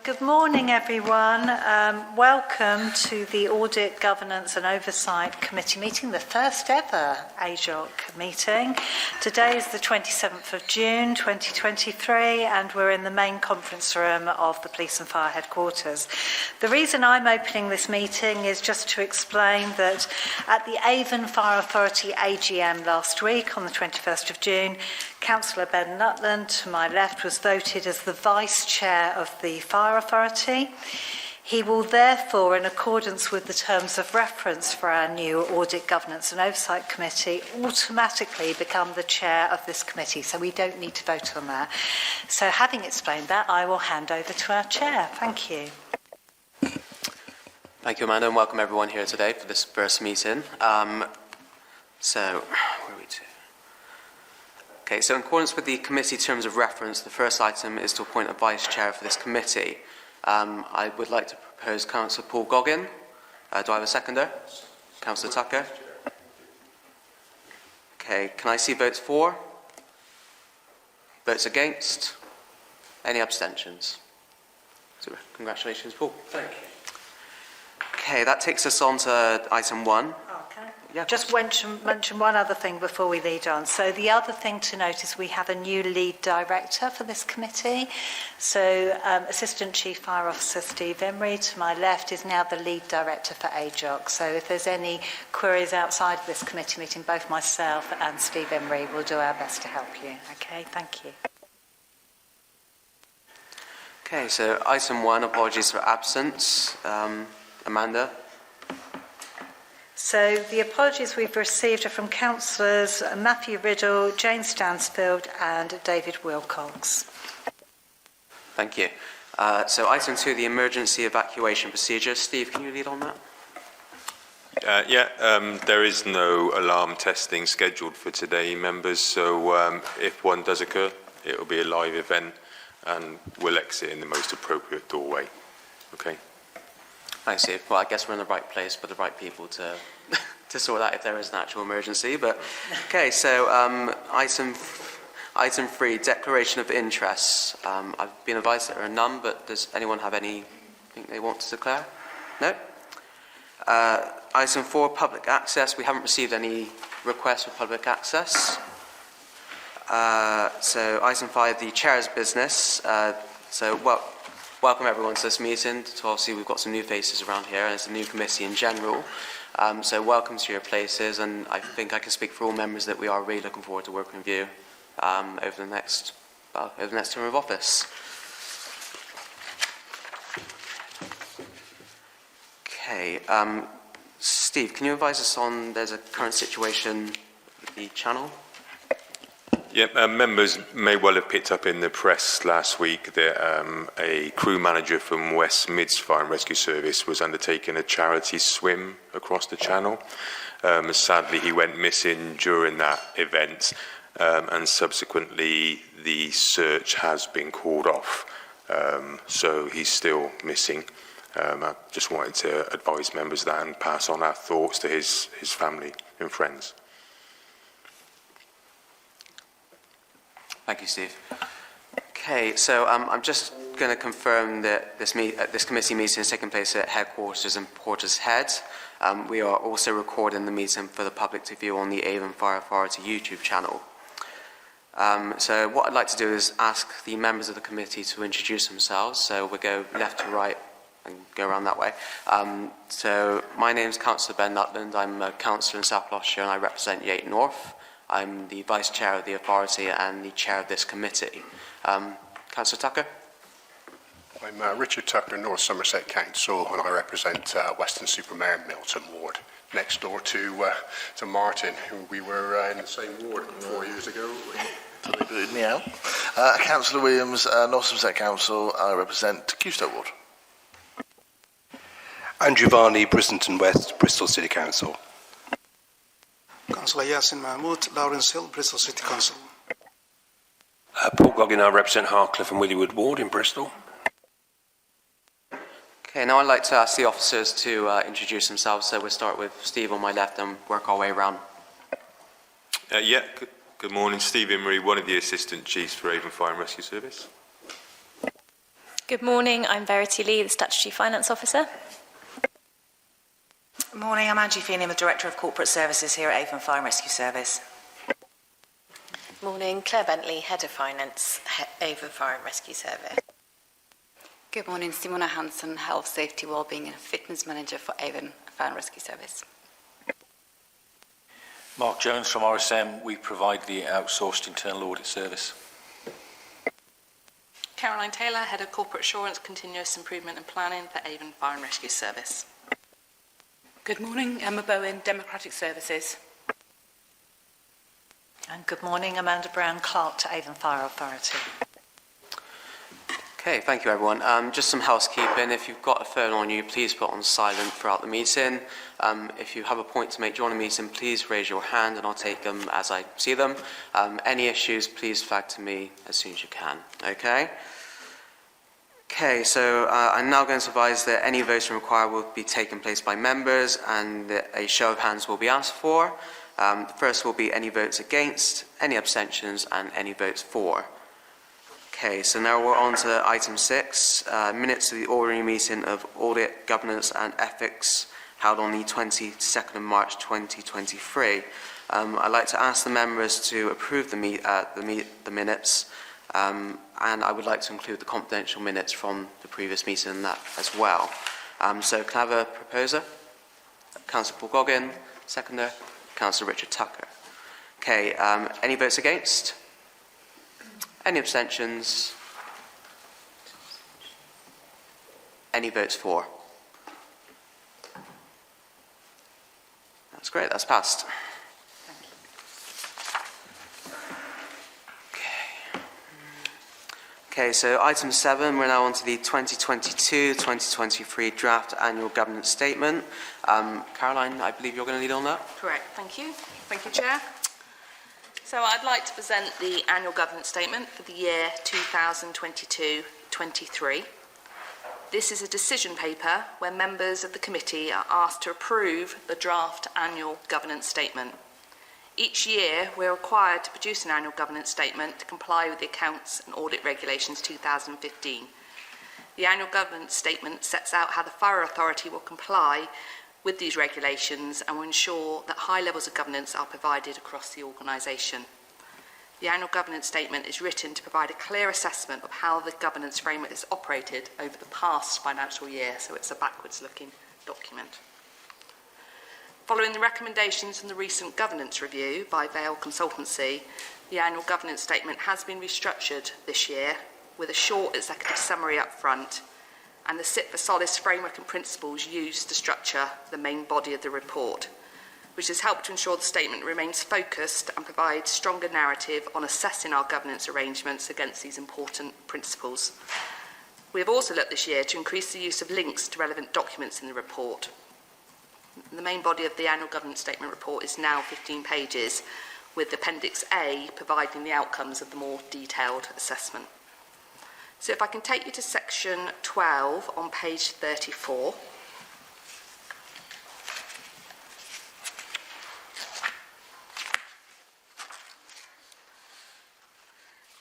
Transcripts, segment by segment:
Good morning, everyone. Welcome to the Audit, Governance and Oversight Committee meeting, the first ever AJOC meeting. Today is the 27th of June 2023, and we're in the main conference room of the Police and Fire Headquarters. The reason I'm opening this meeting is just to explain that at the Avon Fire Authority AGM last week on the 21st of June, Councillor Ben Nutland, to my left, was voted as the Vice Chair of the Fire Authority. He will therefore, in accordance with the terms of reference for our new Audit, Governance and Oversight Committee, automatically become the Chair of this committee, so we don't need to vote on that. So having explained that, I will hand over to our Chair. Thank you. Thank you, Amanda, and welcome everyone here today for this first meeting. So in accordance with the committee terms of reference, the first item is to appoint a vice chair for this committee. I would like to propose Councillor Paul Goggin. Do I have a seconder? Councillor Tucker. Okay, can I see votes for? Votes against? Any abstentions? So, congratulations, Paul. Thank you. Okay, that takes us on to item 1. Yeah, just mention one other thing before we lead on. So the other thing to note is we have a new lead director for this committee. So Assistant Chief Fire Officer Steve Emery, to my left, is now the lead director for AJOC. So if there's any queries outside of this committee meeting, both myself and Steve Emery will do our best to help you. Okay, thank you. Okay, so item 1, apologies for absence. Amanda? So the apologies we've received are from Councillors Matthew Riddle, Jane Stansfield and David Wilcox. Thank you. So item 2, the emergency evacuation procedure. Steve, can you lead on that? There is no alarm testing scheduled for today, members, so if one does occur, it will be a live event and we'll exit in the most appropriate doorway. Okay. Thanks, Steve. Well, I guess we're in the right place for the right people to sort out if there is an actual emergency. But okay, so item 3, declaration of interests. I've been advised that there are none, but does anyone have anything they want to declare? No? Item 4, public access. We haven't received any requests for public access. So item 5, the chair's business. Welcome everyone to this meeting. So obviously we've got some new faces around here and it's a new committee in general. So welcome to your places, and I think I can speak for all members that we are really looking forward to working with you over the next term of office. Okay, Steve, can you advise us on there's a current situation with the channel? Members may well have picked up in the press last week that a crew manager from West Mids Fire and Rescue Service was undertaking a charity swim across the channel. Sadly, he went missing during that event, and subsequently the search has been called off. So he's still missing. I just wanted to advise members of that and pass on our thoughts to his family and friends. Thank you, Steve. Okay, so I'm just going to confirm that this committee meeting is taking place at headquarters in Portishead. We are also recording the meeting for the public to view on the Avon Fire Authority YouTube channel. So what I'd like to do is ask the members of the committee to introduce themselves. So we'll go left to right and go around that way. So my name is Councillor Ben Nutland. I'm a councillor in South Gloucestershire and I represent Yate North. I'm the Vice Chair of the Authority and the Chair of this committee. Councillor Tucker? I'm Richard Tucker, North Somerset Council, and I represent Weston-super-Mare Milton Ward, next door to Martin, who we were in the same ward 4 years ago. Councillor Williams, North Somerset Council, I represent Custow Ward. Andrew Varney, Brislington West, Bristol City Council. Councillor Yasin Mahmood, Lawrence Hill, Bristol City Council. Paul Goggin, I represent Harcliffe and Willywood Ward in Bristol. Okay, now I'd like to ask the officers to introduce themselves. So we'll start with Steve on my left and work our way around. Good morning, Steve Emery, one of the Assistant Chiefs for Avon Fire and Rescue Service. Good morning, I'm Verity Lee, the Statutory Finance Officer. Good morning, I'm Angie Feeney, I'm the Director of Corporate Services here at Avon Fire and Rescue Service. Morning, Claire Bentley, Head of Finance, Avon Fire and Rescue Service. Good morning, Simona Hansen, Health, Safety, Wellbeing and Fitness Manager for Avon Fire and Rescue Service. Mark Jones from RSM, we provide the outsourced internal audit service. Caroline Taylor, Head of Corporate Assurance, Continuous Improvement and Planning for Avon Fire and Rescue Service. Good morning, Emma Bowen, Democratic Services. And good morning, Amanda Brown, Clerk to Avon Fire Authority. Okay, thank you everyone. Just some housekeeping. If you've got a phone on you, please put on silent throughout the meeting. If you have a point to make during the meeting, please raise your hand and I'll take them as I see them. Any issues, please flag to me as soon as you can. Okay? Okay, so I'm now going to advise that any voting required will be taken place by members and that a show of hands will be asked for. The first will be any votes against, any abstentions and any votes for. Okay, so now we're on to item 6, minutes of the ordinary meeting of Audit, Governance and Ethics held on the 22nd of March 2023. I'd like to ask the members to approve the minutes, and I would like to include the confidential minutes from the previous meeting in that as well. So can I have a proposer? Councillor Paul Goggin, seconder, Councillor Richard Tucker. Okay, any votes against? Any abstentions? Any votes for? That's great, that's passed. Okay, so item 7, we're now on to the 2022-2023 draft annual governance statement. Caroline, I believe you're going to lead on that? Correct, thank you. Thank you, Chair. So I'd like to present the annual governance statement for the year 2022-23. This is a decision paper where members of the committee are asked to approve the draft annual governance statement. Each year, we're required to produce an annual governance statement to comply with the Accounts and Audit Regulations 2015. The annual governance statement sets out how the Fire Authority will comply with these regulations and will ensure that high levels of governance are provided across the organisation. The annual governance statement is written to provide a clear assessment of how the governance framework has operated over the past financial year, so it's a backwards-looking document. Following the recommendations from the recent governance review by Vale Consultancy, the annual governance statement has been restructured this year with a short executive summary up front and the sit for solace framework and principles used to structure the main body of the report, which has helped to ensure the statement remains focused and provides stronger narrative on assessing our governance arrangements against these important principles. We have also looked this year to increase the use of links to relevant documents in the report. The main body of the annual governance statement report is now 15 pages, with Appendix A providing the outcomes of the more detailed assessment. So if I can take you to section 12 on page 34.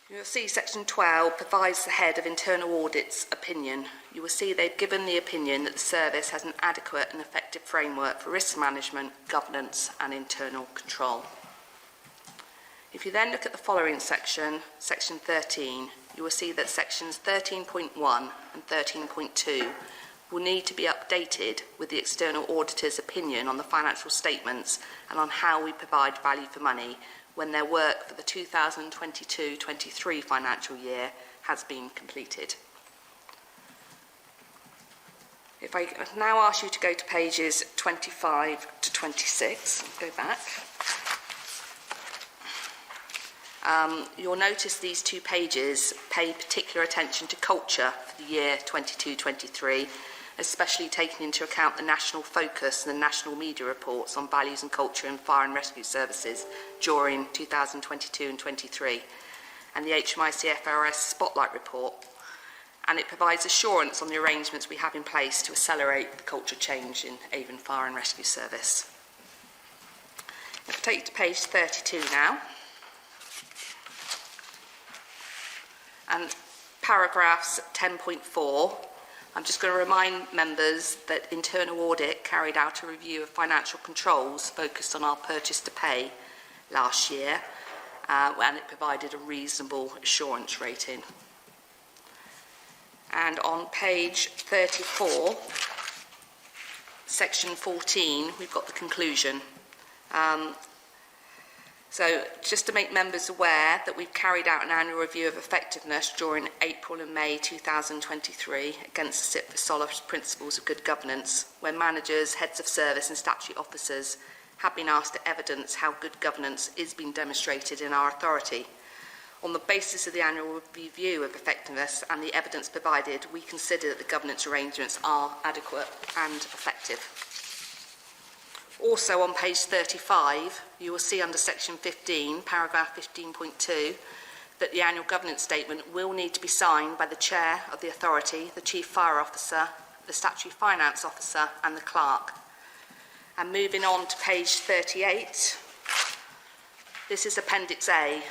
You'll see section 12 provides the head of internal audit's opinion. You will see they've given the opinion that the service has an adequate and effective framework for risk management, governance and internal control. If you then look at the following section, section 13, you will see that sections 13.1 and 13.2 will need to be updated with the external auditor's opinion on the financial statements and on how we provide value for money when their work for the 2022-23 financial year has been completed. If I now ask you to go to pages 25 to 26, go back. You'll notice these two pages pay particular attention to culture for the year 22-23, especially taking into account the national focus and the national media reports on values and culture in fire and rescue services during 2022 and 23, and the HMICFRS Spotlight report. And it provides assurance on the arrangements we have in place to accelerate the culture change in Avon Fire and Rescue Service. If I take you to page 32 now. And paragraphs 10.4. I'm just going to remind members that internal audit carried out a review of financial controls focused on our purchase to pay last year, and it provided a reasonable assurance rating. And on page 34, section 14, we've got the conclusion. So just to make members aware that we've carried out an annual review of effectiveness during April and May 2023 against the sit for solace principles of good governance, when managers, heads of service and statutory officers have been asked to evidence how good governance is being demonstrated in our authority. On the basis of the annual review of effectiveness and the evidence provided, we consider that the governance arrangements are adequate and effective. Also on page 35, you will see under section 15, paragraph 15.2, that the annual governance statement will need to be signed by the chair of the authority, the chief fire officer, the statutory finance officer and the clerk. And moving on to page 38, this is Appendix A.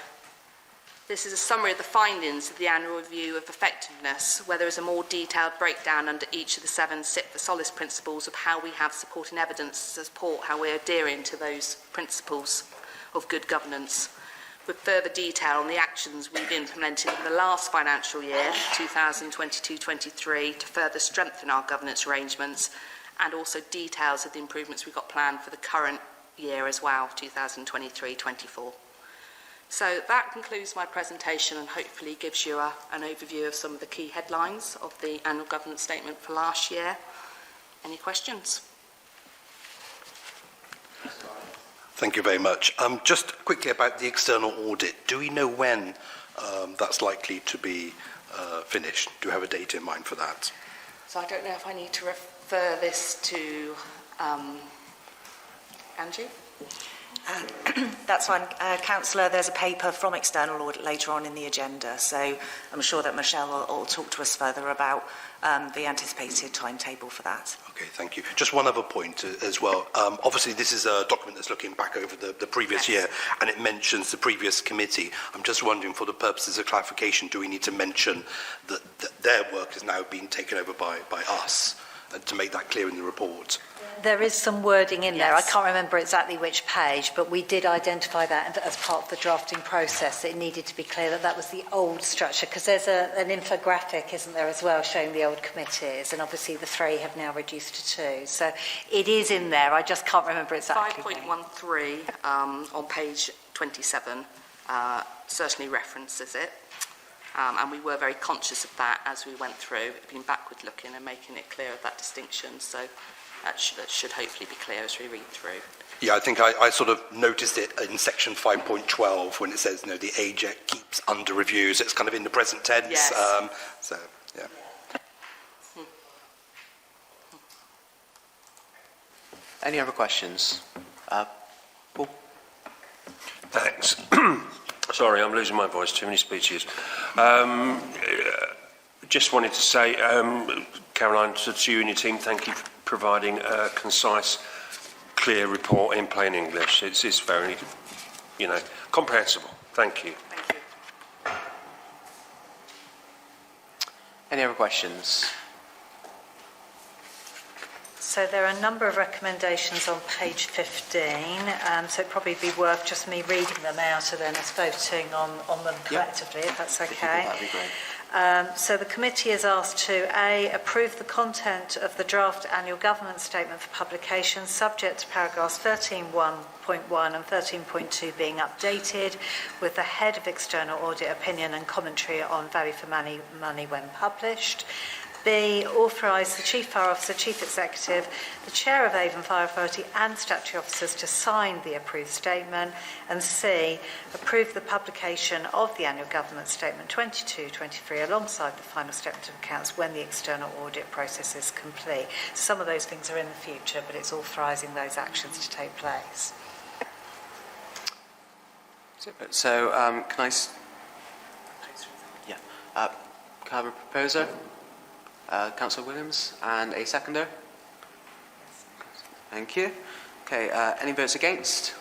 This is a summary of the findings of the annual review of effectiveness, where there is a more detailed breakdown under each of the 7 sit for solace principles of how we have supporting evidence to support how we're adhering to those principles of good governance, with further detail on the actions we've implemented in the last financial year, 2022-23, to further strengthen our governance arrangements, and also details of the improvements we've got planned for the current year as well, 2023-24. So that concludes my presentation and hopefully gives you an overview of some of the key headlines of the annual governance statement for last year. Any questions? Thank you very much. Just quickly about the external audit. Do we know when that's likely to be finished? Do you have a date in mind for that? So I don't know if I need to refer this to Angie? That's fine. Councillor, there's a paper from external audit later on in the agenda, so I'm sure that Michelle will talk to us further about the anticipated timetable for that. Okay, thank you. Just one other point as well. Obviously, this is a document that's looking back over the previous year, and it mentions the previous committee. I'm just wondering, for the purposes of clarification, do we need to mention that their work is now being taken over by us, and to make that clear in the report? There is some wording in there. I can't remember exactly which page, but we did identify that as part of the drafting process. It needed to be clear that that was the old structure, because there's an infographic, isn't there, as well, showing the old committees, and obviously the 3 have now reduced to 2. So it is in there. I just can't remember exactly. 5.13 on page 27 certainly references it. And we were very conscious of that as we went through, being backward looking and making it clear of that distinction. So that should hopefully be clear as we read through. Yeah, I think I sort of noticed it in section 5.12 when it says, the AGEC keeps under review. So it's kind of in the present tense. Yes. So, yeah. Any other questions? Paul? Thanks. Sorry, I'm losing my voice. Too many speeches. Just wanted to say, Caroline, to you and your team, thank you for providing a concise, clear report in plain English. It's very, comprehensible. Thank you. Thank you. Any other questions? So there are a number of recommendations on page 15, so it'd probably be worth just me reading them out and then us voting on them collectively, if that's okay. That'd be great. So the committee is asked to A, approve the content of the draft annual governance statement for publication, subject to paragraphs 13.1.1 and 13.2 being updated, with the head of external audit opinion and commentary on value for money when published. B, authorise the Chief Fire Officer, Chief Executive, the Chair of Avon Fire Authority and statutory officers to sign the approved statement. And C, approve the publication of the Annual Government Statement 22-23 alongside the final statement of accounts when the external audit process is complete. Some of those things are in the future, but it's authorising those actions to take place. So, can I have a proposer? Councillor Williams, and a seconder. Thank you. Okay, any votes against?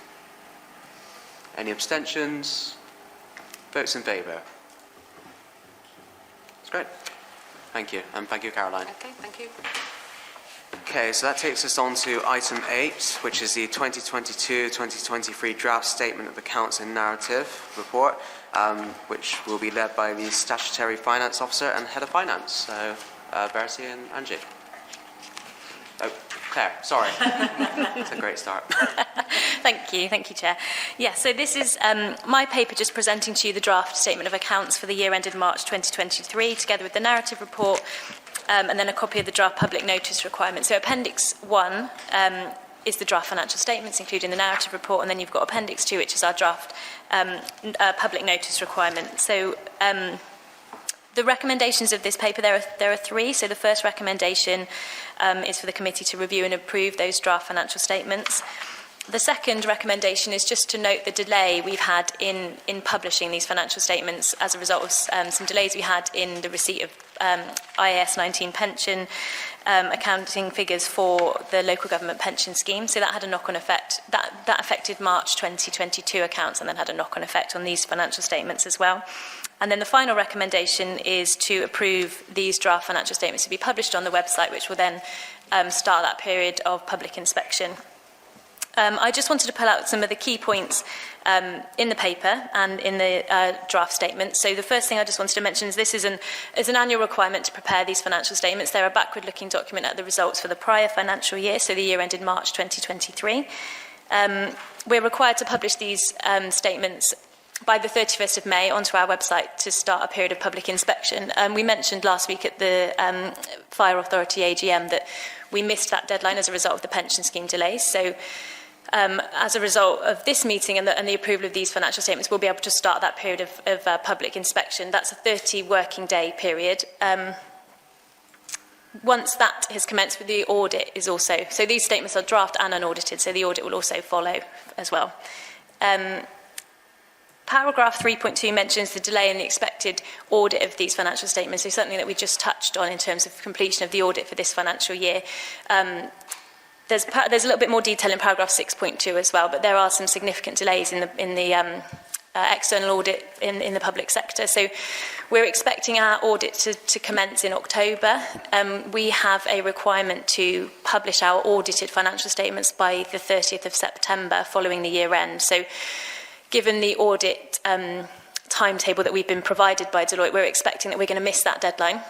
Any abstentions? Votes in favour? That's Great. Thank you, and thank you, Caroline. Okay, thank you. Okay, so that takes us on to item 8, which is the 2022-2023 draft statement of accounts and narrative report, which will be led by the statutory finance officer and head of finance. So, Verity and Angie. Oh, Claire, sorry. It's a great start. Thank you, Chair. Yeah, so this is my paper just presenting to you the draft statement of accounts for the year ended March 2023, together with the narrative report, and then a copy of the draft public notice requirement. So Appendix 1 is the draft financial statements, including the narrative report, and then you've got Appendix 2, which is our draft public notice requirement. So the recommendations of this paper, there are 3. So the first recommendation is for the committee to review and approve those draft financial statements. The second recommendation is just to note the delay we've had in publishing these financial statements as a result of some delays we had in the receipt of IAS 19 pension accounting figures for the local government pension scheme. So that had a knock-on effect. That affected March 2022 accounts and then had a knock-on effect on these financial statements as well. And then the final recommendation is to approve these draft financial statements to be published on the website, which will then start that period of public inspection. I just wanted to pull out some of the key points in the paper and in the draft statement. So the first thing I just wanted to mention is this is an annual requirement to prepare these financial statements. They're a backward-looking document at the results for the prior financial year, so the year ended March 2023. We're required to publish these statements by the 31st of May onto our website to start a period of public inspection. We mentioned last week at the Fire Authority AGM that we missed that deadline as a result of the pension scheme delays. So as a result of this meeting and the approval of these financial statements, we'll be able to start that period of public inspection. That's a 30 working day period. Once that has commenced, with the audit is also, so these statements are draft and unaudited, so the audit will also follow as well. Paragraph 3.2 mentions the delay in the expected audit of these financial statements, so something that we just touched on in terms of completion of the audit for this financial year. There's a little bit more detail in paragraph 6.2 as well, but there are some significant delays in the external audit in the public sector. So we're expecting our audit to commence in October. We have a requirement to publish our audited financial statements by the 30th of September following the year end. So given the audit timetable that we've been provided by Deloitte, we're expecting that we're going to miss that deadline.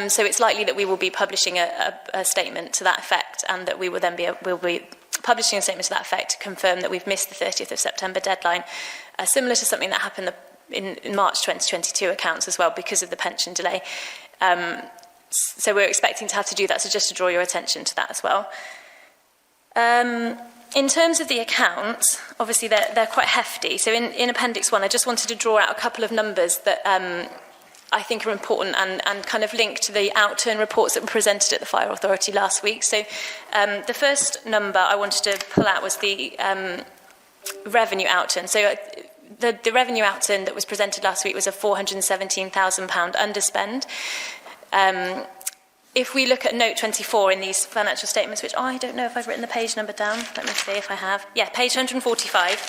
So it's likely that we will be publishing a statement to that effect, and that we will then we'll be publishing a statement to that effect to confirm that we've missed the 30th of September deadline, similar to something that happened in March 2022 accounts as well because of the pension delay. So we're expecting to have to do that, so just to draw your attention to that as well. In terms of the accounts, obviously they're quite hefty. So in Appendix 1, I just wanted to draw out a couple of numbers that I think are important and kind of link to the outturn reports that were presented at the Fire Authority last week. So the first number I wanted to pull out was the revenue outturn. So the revenue outturn that was presented last week was a £417,000 underspend. If we look at note 24 in these financial statements, which I don't know if I've written the page number down. Let me see if I have. Yeah, page 145.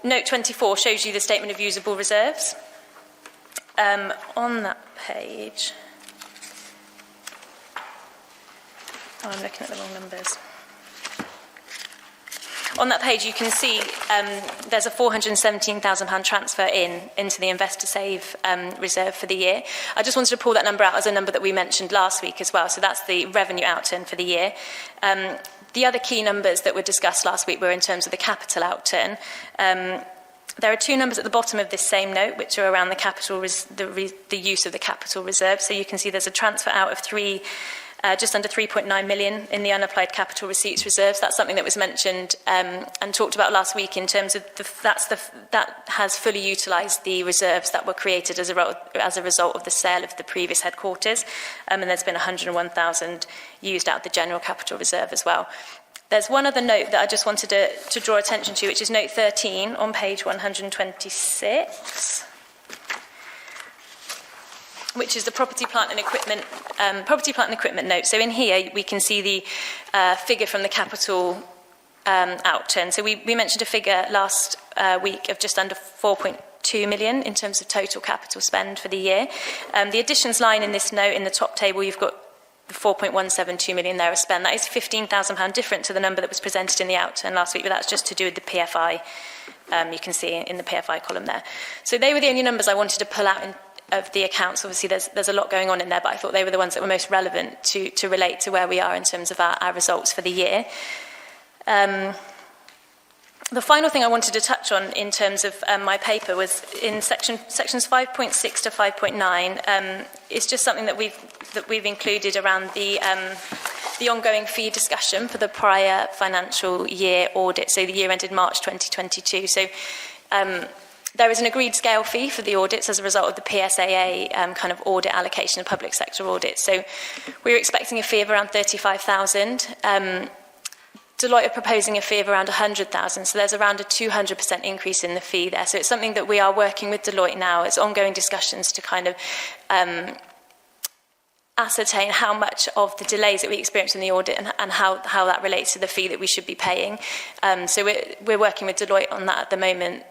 Note 24 shows you the statement of usable reserves. On that page, I'm looking at the wrong numbers. On that page, you can see there's a £417,000 transfer into the Investor Save reserve for the year. I just wanted to pull that number out as a number that we mentioned last week as well. So that's the revenue outturn for the year. The other key numbers that were discussed last week were in terms of the capital outturn. There are 2 numbers at the bottom of this same note, which are around the capital the use of the capital reserve. So you can see there's a transfer out of just under 3.9 million in the unapplied capital receipts reserves. That's something that was mentioned and talked about last week in terms of that has fully utilised the reserves that were created as a result of the sale of the previous headquarters. And there's been 101,000 used out of the general capital reserve as well. There's one other note that I just wanted to draw attention to, which is note 13 on page 126, which is the property, plant and equipment note. So in here, we can see the figure from the capital outturn. So we mentioned a figure last week of just under 4.2 4.2 million in terms of total capital spend for the year. The additions line in this note in the top table, you've got the 4.172 million there of spend. That is £15,000 different to the number that was presented in the outturn last week, but that's just to do with the PFI. You can see in the PFI column there. So they were the only numbers I wanted to pull out of the accounts. Obviously, there's a lot going on in there, but I thought they were the ones that were most relevant to relate to where we are in terms of our results for the year. The final thing I wanted to touch on in terms of my paper was in sections 5.6 to 5.9. It's just something that we've included around the ongoing fee discussion for the prior financial year audit, so the year ended March 2022. So there is an agreed scale fee for the audits as a result of the PSAA kind of audit allocation of public sector audits. So we were expecting a fee of around 35,000. Deloitte are proposing a fee of around 100,000, so there's around a 200% increase in the fee there. So it's something that we are working with Deloitte now. It's ongoing discussions to kind of ascertain how much of the delays that we experience in the audit and how that relates to the fee that we should be paying. So we're working with Deloitte on that at the moment.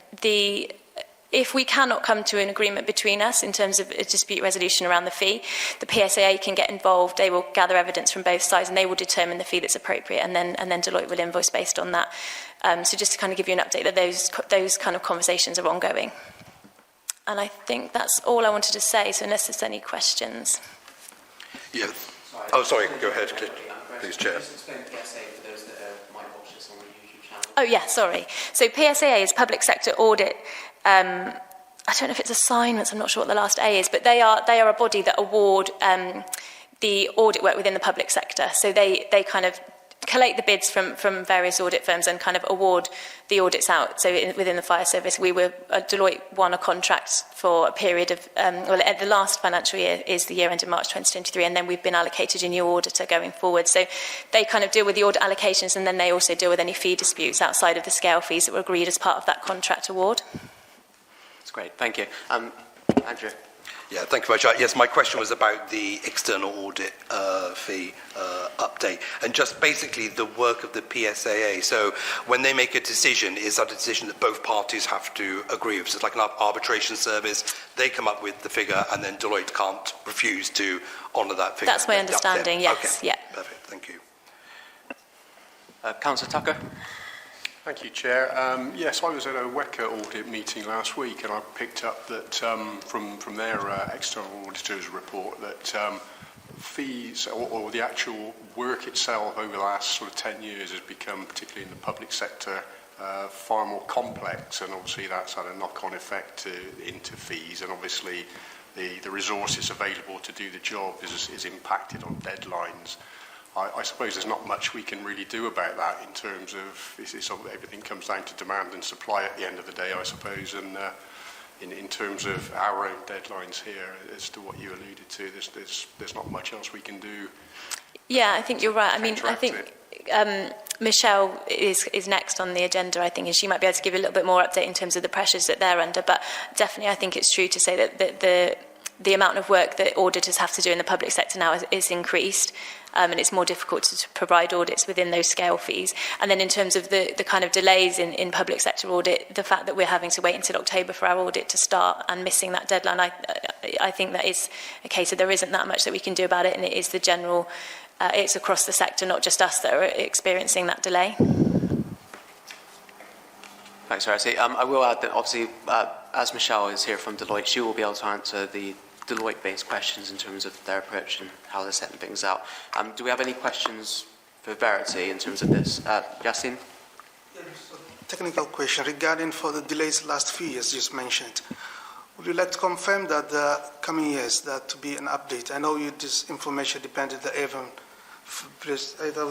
If we cannot come to an agreement between us in terms of a dispute resolution around the fee, the PSAA can get involved. They will gather evidence from both sides and they will determine the fee that's appropriate, and then Deloitte will invoice based on that. So just to kind of give you an update that those kind of conversations are ongoing. And I think that's all I wanted to say, so unless there's any questions. Yeah. Oh, sorry, go ahead, please, Chair. Oh, yeah, sorry. So PSAA is Public Sector Audit. I don't know if it's assignments, I'm not sure what the last A is, but they are a body that award the audit work within the public sector. So they kind of collate the bids from various audit firms and kind of award the audits out. So within the fire service, Deloitte won a contract for a period of, the last financial year is the year ended March 2023, and then we've been allocated a new auditor going forward. So they kind of deal with the audit allocations, and then they also deal with any fee disputes outside of the scale fees that were agreed as part of that contract award. That's great, thank you. Andrew. Yeah, thank you very much. Yes, my question was about the external audit fee update and just basically the work of the PSAA. So when they make a decision, is that a decision that both parties have to agree with? So it's like an arbitration service. They come up with the figure and then Deloitte can't refuse to honour that figure. That's my understanding, yes. Okay. Yeah. Perfect, thank you. Councillor Tucker. Thank you, Chair. Yes, I was at a WECA audit meeting last week and I picked up that from their external auditor's report that fees or the actual work itself over the last sort of 10 years has become, particularly in the public sector, far more complex, and obviously that's had a knock-on effect into fees, and obviously the resources available to do the job is impacted on deadlines. I suppose there's not much we can really do about that in terms of everything comes down to demand and supply at the end of the day, I suppose, and in terms of our own deadlines here, as to what you alluded to, there's not much else we can do. Yeah, I think you're right. I mean, I think Michelle is next on the agenda, I think, and she might be able to give you a little bit more update in terms of the pressures that they're under, but definitely I think it's true to say that the amount of work that auditors have to do in the public sector now is increased, and it's more difficult to provide audits within those scale fees. And then in terms of the kind of delays in public sector audit, the fact that we're having to wait until October for our audit to start and missing that deadline, I think that is a case of there isn't that much that we can do about it, and it is the general, it's across the sector, not just us that are experiencing that delay. Thanks, Verity. I will add that obviously, as Michelle is here from Deloitte, she will be able to answer the Deloitte-based questions in terms of their approach and how they're setting things out. Do we have any questions for Verity in terms of this? Yasin? Technical question regarding for the delays last few years just mentioned. Would you like to confirm that the coming years that to be an update? I know this information depended the Avon,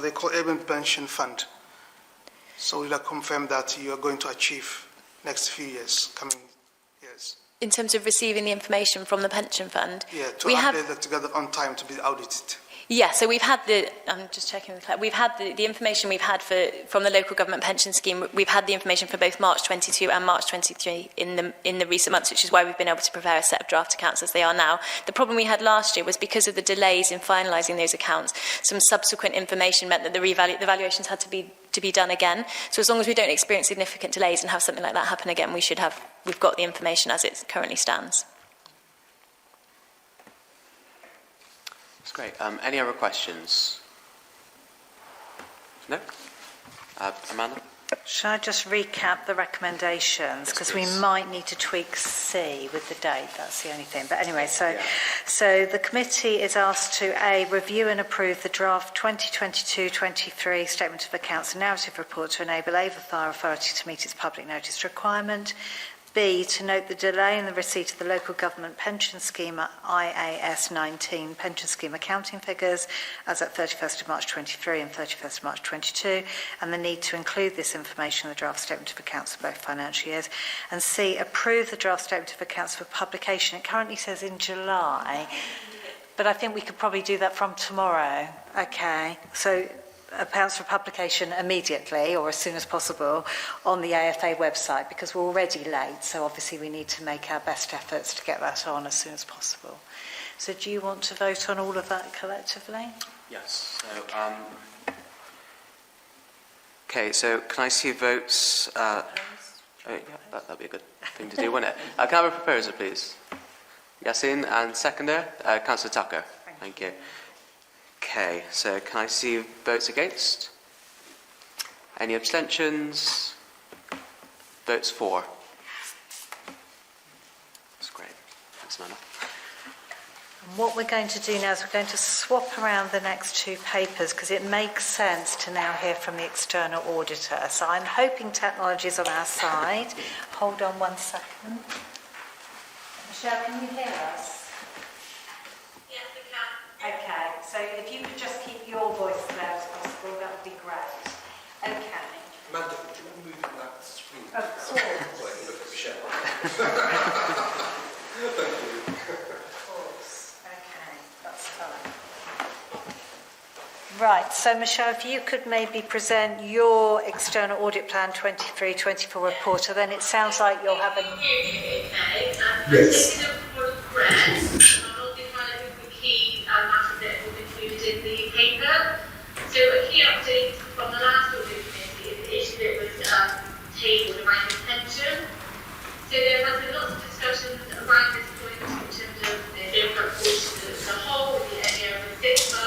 they call Avon Pension Fund. So would you like to confirm that you are going to achieve next few years, coming years? In terms of receiving the information from the pension fund? Yeah, to update that together on time to be audited. Yeah, so we've had I'm just checking with Claire, we've had the information we've had from the local government pension scheme, we've had the information for both March 22 and March 23 in the recent months, which is why we've been able to prepare a set of draft accounts as they are now. The problem we had last year was because of the delays in finalising those accounts, some subsequent information meant that the valuations had to be done again. So as long as we don't experience significant delays and have something like that happen again, we've got the information as it currently stands. That's great. Any other questions? No? Amanda? Shall I just recap the recommendations? Because we might need to tweak C with the date, that's the only thing. But anyway, so the committee is asked to A, review and approve the draft 2022-23 Statement of Accounts and Narrative Report to enable Avon Fire Authority to meet its public notice requirement. B, to note the delay in the receipt of the Local Government Pension Scheme IAS 19 pension scheme accounting figures as at 31st of March 23 and 31st of March 22, and the need to include this information in the draft statement of accounts for both financial years. And C, approve the draft statement of accounts for publication. It currently says in July, but I think we could probably do that from tomorrow. Okay, so accounts for publication immediately or as soon as possible on the AFA website, because we're already late, so obviously we need to make our best efforts to get that on as soon as possible. So do you want to vote on all of that collectively? Yes. Okay, so can I see votes? Yeah, that'd be a good thing to do, wouldn't it? Can I have a proposer, please? Yasin, and seconder, Councillor Tucker. Thank you. Okay, so can I see votes against? Any abstentions? Votes for? That's great. Thanks, Amanda. What we're going to do now is we're going to swap around the next two papers because it makes sense to now hear from the external auditor. So I'm hoping technology is on our side. Hold on 1 second. Michelle, can you hear us? Okay, so if you could just keep your voice as loud as possible, that would be great. Okay. Amanda, would you move that screen? Of course. Look at Michelle. Thank you. Of course. Okay, that's fine. Right, so Michelle, if you could maybe present your external audit plan 23-24 report, and then it sounds like you'll have a... Yes. Matter that was included in the paper. So a key update from the last audit committee is the issue that was tabled around the pension. So there has been lots of discussions around this point in terms of the overall portion as a whole, the area of the SIGMA,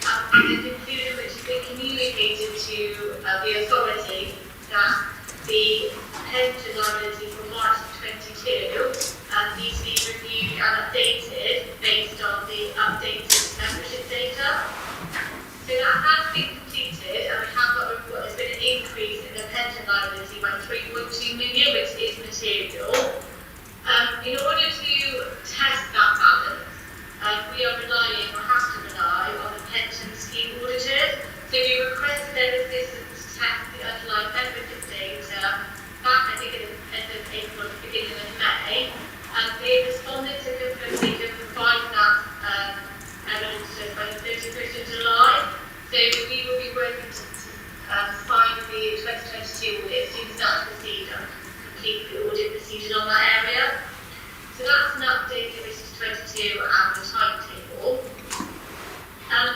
and the conclusion which has been communicated to the authority that the pension liability for March 22 needs to be reviewed and updated based on the updated membership data. So that has been completed, and we have got a report. There's been an increase in the pension liability by 3.2 million, which is material. In order to test that balance, we are relying, or have to rely, on the pension scheme auditors. So we requested their assistance to test the underlying membership data back, I think, at the end of April, beginning of May. They responded to confirm they could provide that evidence to us by the 31st of July. So we will be working to sign the 2022 audit as soon as that's received and complete the audit procedure on that area. So that's an update in relation to 22 and the timetable.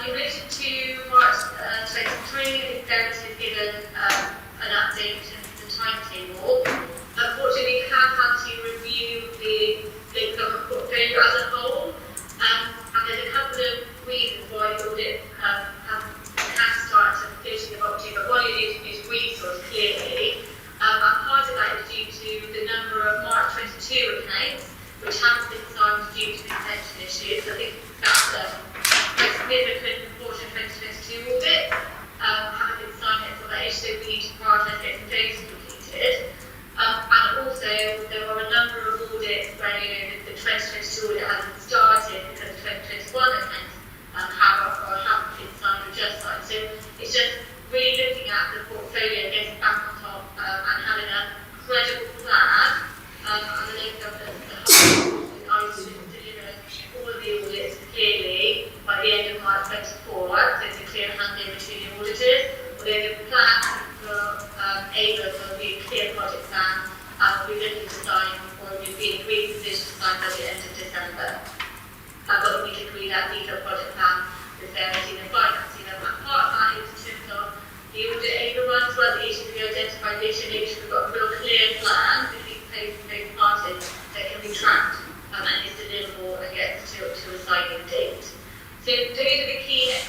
In relation to March 23, Derek has given an update in terms of the timetable. Unfortunately, we have had to review the government portfolio as a whole, and there's a couple of reasons why the audit has started on the 30th of October. One is resource, clearly, and part of that is due to the number of March 22 accounts, which haven't been signed due to the pension issues. I think that's a significant proportion of 2022 audit. Haven't been signed yet for that issue, so we need to prioritise getting those completed. And also, there are a number of audits where, the 2022 audit hasn't started because the 2021 accounts haven't been signed or just signed. So it's just really looking at the portfolio, getting back on top, and having a credible plan. And the local government as a whole, I should deliver all of the audits clearly by the end of March 24.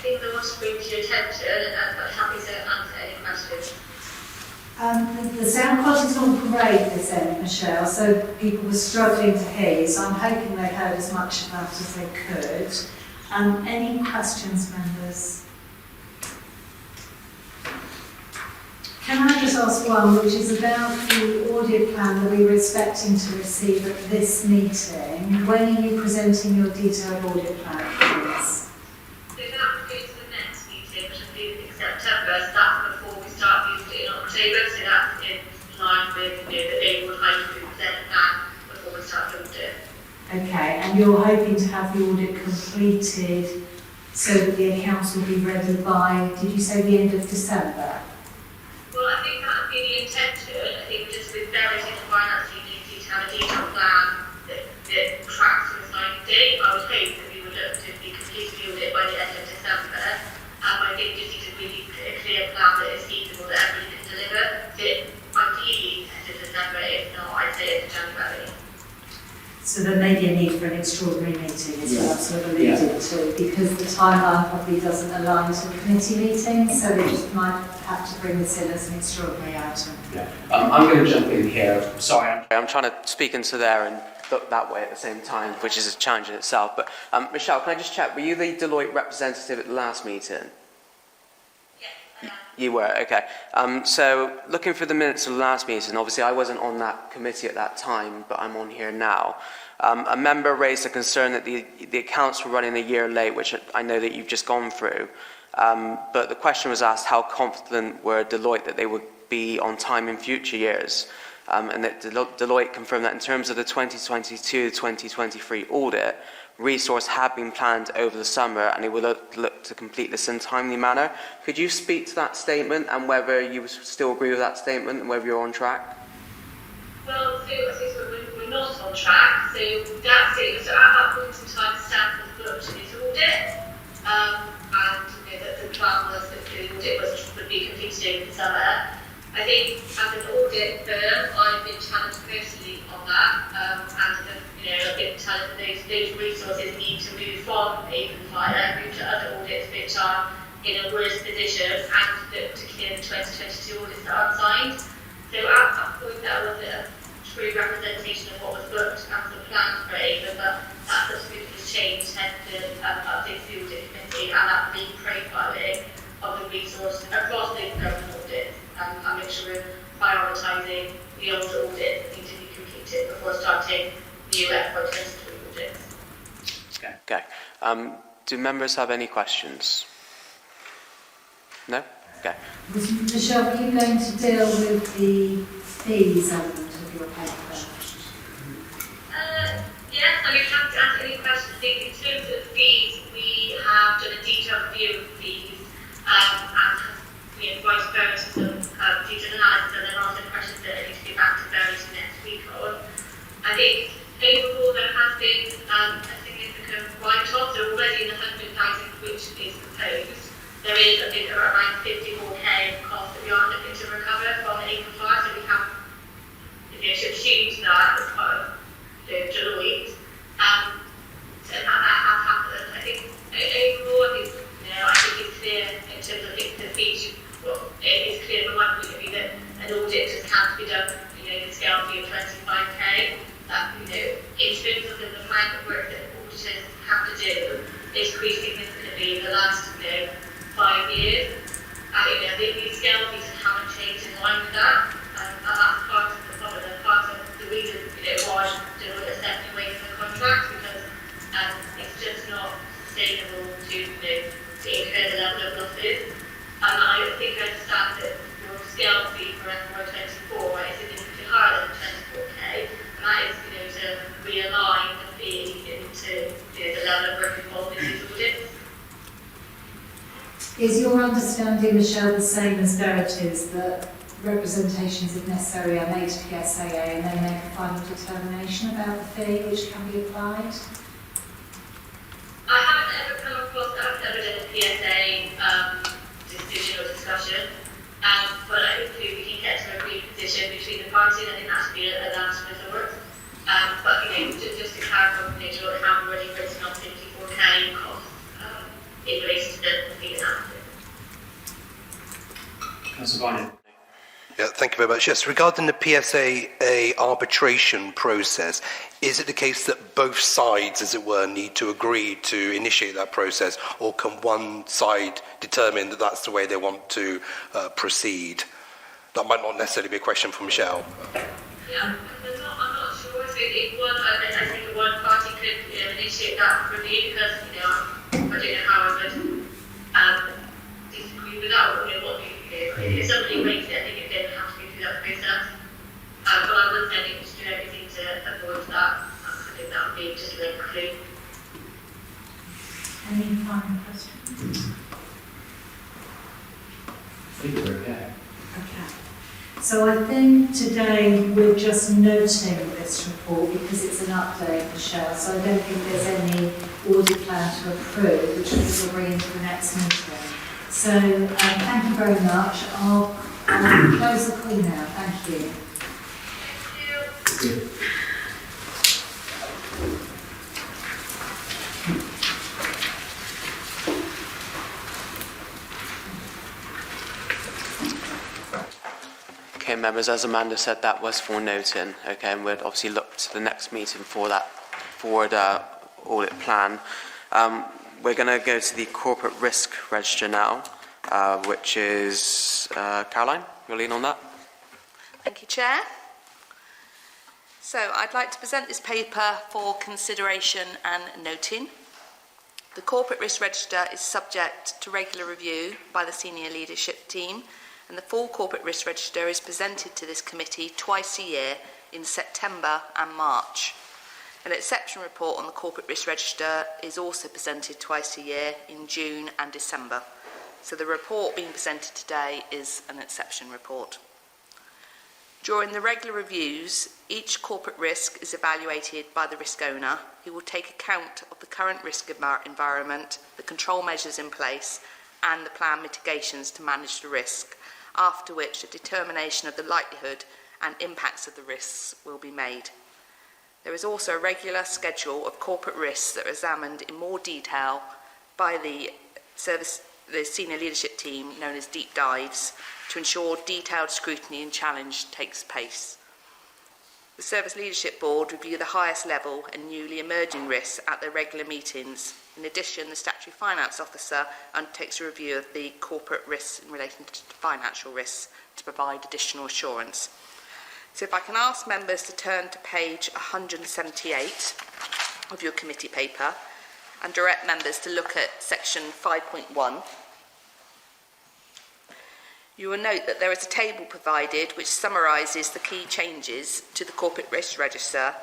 any things I want to bring to your attention, and I'm happy to answer any questions. The sound quality's not great this end, Michelle, so people were struggling to hear you, so I'm hoping they heard as much of that as they could. Any questions, members? Can I just ask one, which is about the audit plan that we were expecting to receive at this meeting? When are you presenting your detailed audit plan, please? So that goes to the next meeting, which I believe is in September, so that's before we start using it in October, so that's in line with the Avon hoping to present that before we start the audit. Okay, and you're hoping to have the audit completed so that the accounts will be ready by, did you say the end of December? Well, I think that would be the intention. I think just with various different finance, you need to have a detailed plan that tracks the signing date. I would hope that we would look to be completing the audit by the end of December. I think just need to really put a clear plan that is feasible, that everybody can deliver. That ideally end of December, if not, I'd say end of January. So there may be a need for an extraordinary meeting, is what I'm sort of alluding to, because the timeline probably doesn't align to the committee meeting, so we just might have to bring this in as an extraordinary item. Yeah. I'm going to jump in here. Sorry, I'm trying to speak into there and look that way at the same time, which is a challenge in itself. But Michelle, can I just check, were you the Deloitte representative at the last meeting? Yes. You were, okay. So looking for the minutes of the last meeting, obviously I wasn't on that committee at that time, but I'm on here now. A member raised a concern that the accounts were running a year late, which I know that you've just gone through. But the question was asked, how confident were Deloitte that they would be on time in future years? And that Deloitte confirmed that in terms of the 2022-2023 audit, resource had been planned over the summer and it would look to complete this in a timely manner. Could you speak to that statement and whether you still agree with that statement and whether you're on track? Well, so we're not on track. So that statement, so at that point in time, staff was booked in his audit, and the plan was that the audit would be completed over the summer. I think as an audit firm, I've been challenged personally on that, and I've been challenged that those resources need to move from Avon Fire, move to other audits which are in a worse position, and look to clear the 2022 audits that are unsigned. So at that point, that wasn't a true representation of what was booked as the plan for Avon, but that subsequently has changed, hence the update to the audit committee and that re-profiling of the resource across the government audits. And make sure we're prioritising the older audits that need to be completed before starting new FY23 audits. Okay. Do members have any questions? No? Okay. Michelle, are you going to deal with the fees element of your paper? Yes, I mean, happy to answer any questions. I think in terms of fees, we have done a detailed review of fees and provided various some detailed analysis, and there are some questions that I need to get back to various next week on. I think overall there has been a significant write-off, so already in the 100,000 which is proposed, there is I think around 54k cost that we are looking to recover from Avon Fire, so we have assumed that as part of Deloitte. So that has happened. I think overall, I think it's clear in terms of the fees. It is clear from my point of view that an audit just can't be done, the scale fee of 25k. That in terms of the amount of work that auditors have to do, it's increased significantly in the last 5 years. I think the scale fees haven't changed in line with that, and that's part of the problem and part of the reason why Deloitte is stepping away from the contract, because it's just not sustainable to incur the level of losses. And I think I understand that your scale fee for FY24 is significantly higher than 24k, and that is to realign the fee into the level of work involved in these audits. Is your understanding, Michelle, the same as Verity's, that representations, if necessary, are made to PSAA and they make a final determination about the fee which can be applied? I haven't ever come across that. I've never done a PSA decision or discussion, but I think we can get to a agreed position between the parties. I think that should be a last resort. But just to clarify, Deloitte have already written off 54k costs in relation to the Councillor Bynum. Yeah, thank you very much. Yes, regarding the PSA arbitration process, is it the case that both sides, as it were, need to agree to initiate that process, or can one side determine that that's the way they want to proceed? That might not necessarily be a question for Michelle. Yeah, I'm not sure. I think one party could initiate that review because, I don't know how I would disagree with that, or what if somebody makes it, I think it then have to go through that process. But I would say we should do everything to avoid that. I think that would be just a red clue. Any final questions? I think we're okay. Okay. So I think today we're just noting this report because it's an update, Michelle. So I don't think there's any audit plan to approve, which we'll bring into the next meeting. So thank you very much. I'll close the call now. Thank you. Good. Okay, members, as Amanda said, that was for noting, okay, and we'd obviously look to the next meeting for that forward audit plan. We're going to go to the corporate risk register now, which is, Caroline, you'll lean on that? Thank you, Chair. So I'd like to present this paper for consideration and noting. The corporate risk register is subject to regular review by the senior leadership team, and the full corporate risk register is presented to this committee twice a year in September and March. An exception report on the corporate risk register is also presented twice a year in June and December. So the report being presented today is an exception report. During the regular reviews, each corporate risk is evaluated by the risk owner, who will take account of the current risk environment, the control measures in place, and the planned mitigations to manage the risk, after which a determination of the likelihood and impacts of the risks will be made. There is also a regular schedule of corporate risks that are examined in more detail by the senior leadership team, known as deep dives, to ensure detailed scrutiny and challenge takes place. The Service Leadership Board review the highest level and newly emerging risks at their regular meetings. In addition, the Statutory Finance Officer undertakes a review of the corporate risks in relation to financial risks to provide additional assurance. So if I can ask members to turn to page 178 of your committee paper and direct members to look at section 5.1. You will note that there is a table provided which summarises the key changes to the Corporate Risk Register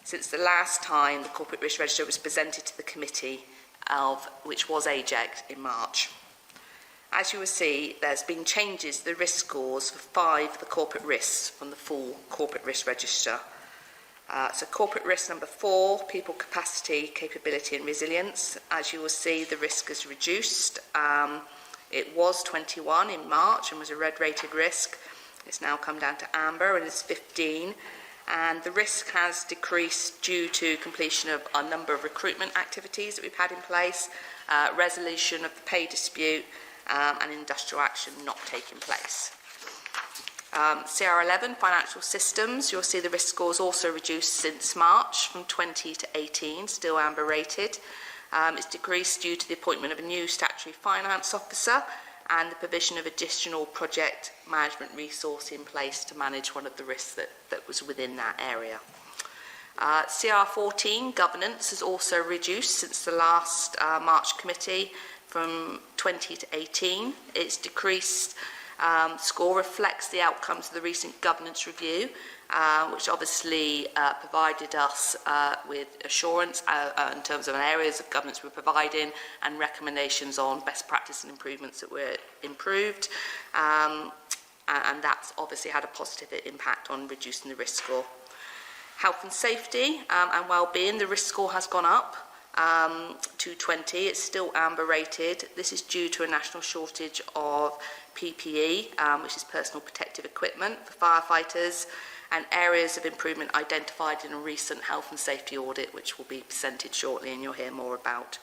since the last time the Corporate Risk Register was presented to the committee, which was AGEC in March. As you will see, there's been changes to the risk scores for 5 of the corporate risks from the full Corporate Risk Register. So corporate risk number 4, people capacity, capability and resilience. As you will see, the risk is reduced. It was 21 in March and was a red rated risk. It's now come down to amber and is 15. And the risk has decreased due to completion of a number of recruitment activities that we've had in place, resolution of the pay dispute, and industrial action not taking place. CR11, financial systems, you'll see the risk scores also reduced since March from 20 to 18, still amber rated. It's decreased due to the appointment of a new statutory finance officer and the provision of additional project management resource in place to manage one of the risks that was within that area. CR14, governance, has also reduced since the last March committee from 20 to 18. It's decreased. Score reflects the outcomes of the recent governance review, which obviously provided us with assurance in terms of areas of governance we're providing and recommendations on best practice and improvements that were improved. And that's obviously had a positive impact on reducing the risk score. Health and safety and well-being, the risk score has gone up to 20. It's still amber rated. This is due to a national shortage of PPE, which is personal protective equipment for firefighters, and areas of improvement identified in a recent health and safety audit, which will be presented shortly and you'll hear more about.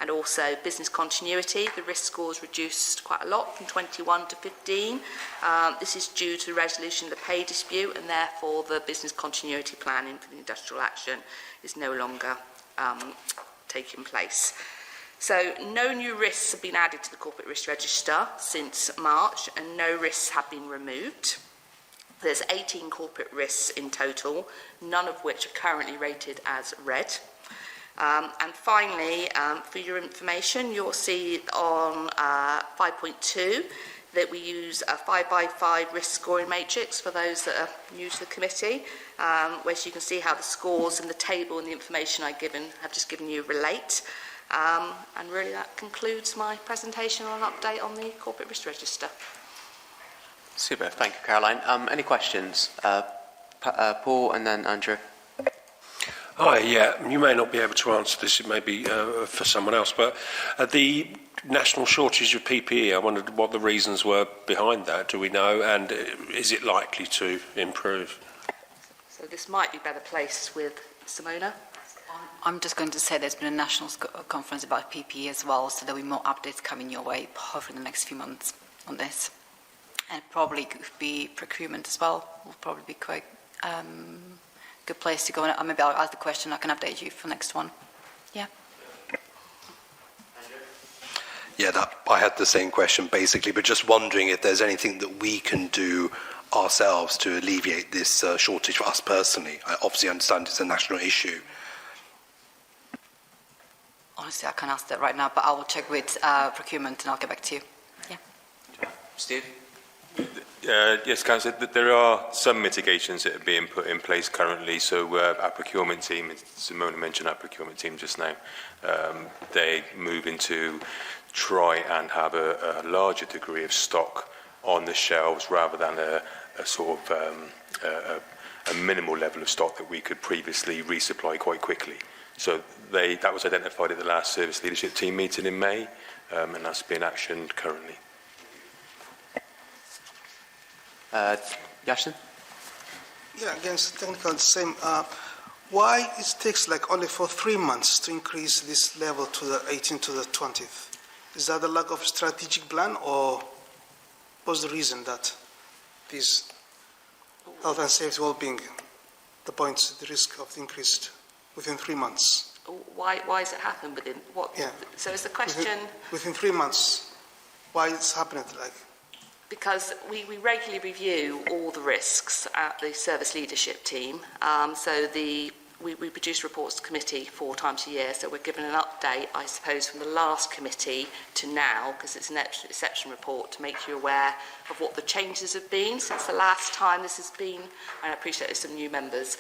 and also business continuity. The risk scores reduced quite a lot from 21 to 15. This is due to the resolution of the pay dispute, and therefore the business continuity planning for the industrial action is no longer taking place. So no new risks have been added to the corporate risk register since March, and no risks have been removed. There's 18 corporate risks in total, none of which are currently rated as red. And finally, for your information, you'll see on 5.2 that we use a 5x5 risk scoring matrix for those that are new to the committee, where you can see how the scores in the table and the information have just given you relate. And really that concludes my presentation on an update on the corporate risk register. Super, thank you, Caroline. Any questions? Paul and then Andrew. Hi, yeah, you may not be able to answer this, it may be for someone else, but the national shortage of PPE, I wondered what the reasons were behind that, do we know, and is it likely to improve? So this might be better placed with Simona. I'm just going to say there's been a national conference about PPE as well, so there'll be more updates coming your way, hopefully in the next few months on this. And probably could be procurement as well, will probably be quite good place to go. And maybe I'll ask the question, I can update you for the next one. Yeah. Yeah, I had the same question basically, but just wondering if there's anything that we can do ourselves to alleviate this shortage for us personally. I obviously understand it's a national issue. Honestly, I can't answer that right now, but I will check with procurement and I'll get back to you. Yeah. Steve? Yes, Councillor, there are some mitigations that are being put in place currently. So our procurement team, Simona mentioned our procurement team just now, they moving to try and have a larger degree of stock on the shelves rather than a sort of a minimal level of stock that we could previously resupply quite quickly. So that was identified at the last service leadership team meeting in May, and that's being actioned currently. Yashin? Yeah, again, it's technical, the same. Why it takes like only for 3 months to increase this level to the 18th to the 20th? Is that a lack of strategic plan, or what's the reason that this health and safety well-being, the points, the risk of the increased within 3 months? Why has it happened within what? Yeah. So is the question... Within 3 months, why it's happening like? Because we regularly review all the risks at the service leadership team. We produce reports to committee 4 times a year, so we're given an update, I suppose, from the last committee to now, because it's an exception report to make you aware of what the changes have been since the last time this has been, and I appreciate there's some new members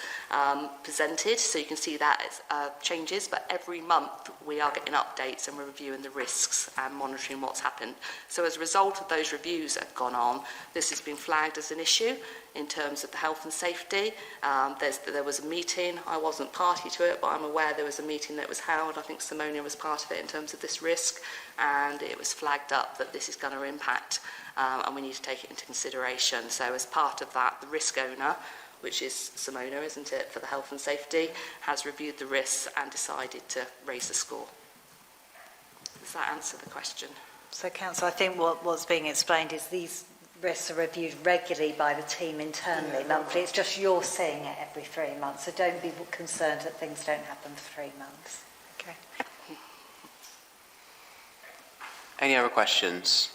presented, so you can see that it's changes, but every month we are getting updates and we're reviewing the risks and monitoring what's happened. So as a result of those reviews that have gone on, this has been flagged as an issue in terms of the health and safety. There was a meeting, I wasn't party to it, but I'm aware there was a meeting that was held, I think Simona was part of it in terms of this risk, and it was flagged up that this is going to impact and we need to take it into consideration. So as part of that, the risk owner, which is Simona, isn't it, for the health and safety, has reviewed the risks and decided to raise the score. Does that answer the question? So, Councillor, I think what's being explained is these risks are reviewed regularly by the team internally, monthly. It's just you're seeing it every 3 months, so don't be concerned that things don't happen for 3 months. Okay. Any other questions?